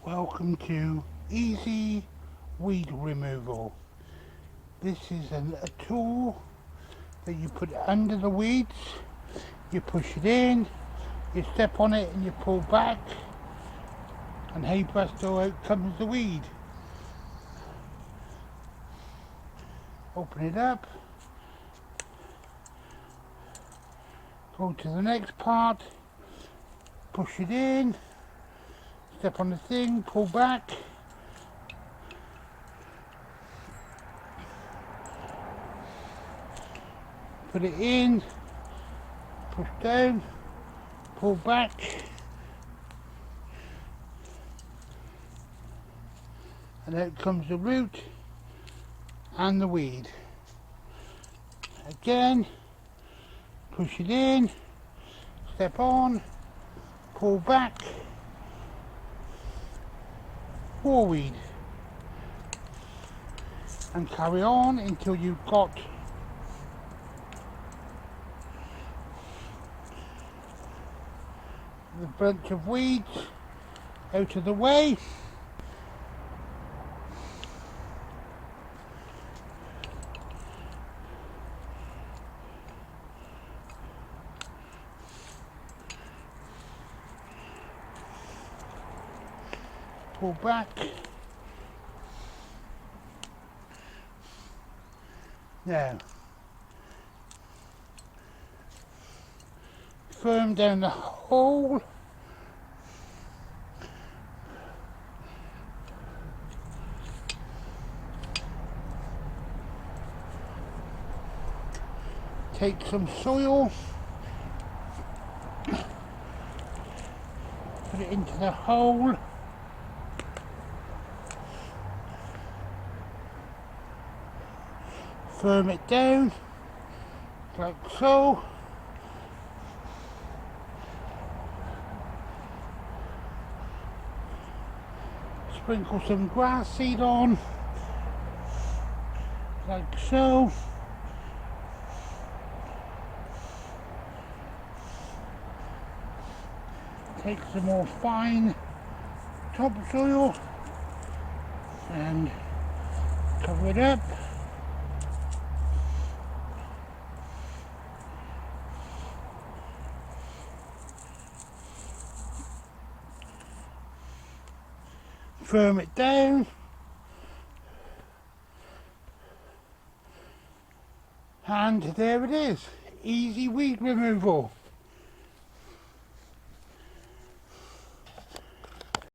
Welcome to Easy Weed Removal. This is a tool that you put under the weeds, you push it in, you step on it and you pull back, and hey presto, out comes the weed. Open it up, go to the next part, push it in, step on the thing, pull back, put it in, push down, pull back, and out comes the root and the weed. Again, push it in, step on, pull back, more weed, and carry on until you've got the bunch of weeds out of the way. Pull back. Now, firm down the hole. Take some soil, put it into the hole. Firm it down, like so. Sprinkle some grass seed on, like so. Take some more fine topsoil and cover it up. Firm it down, and there it is, easy weed removal.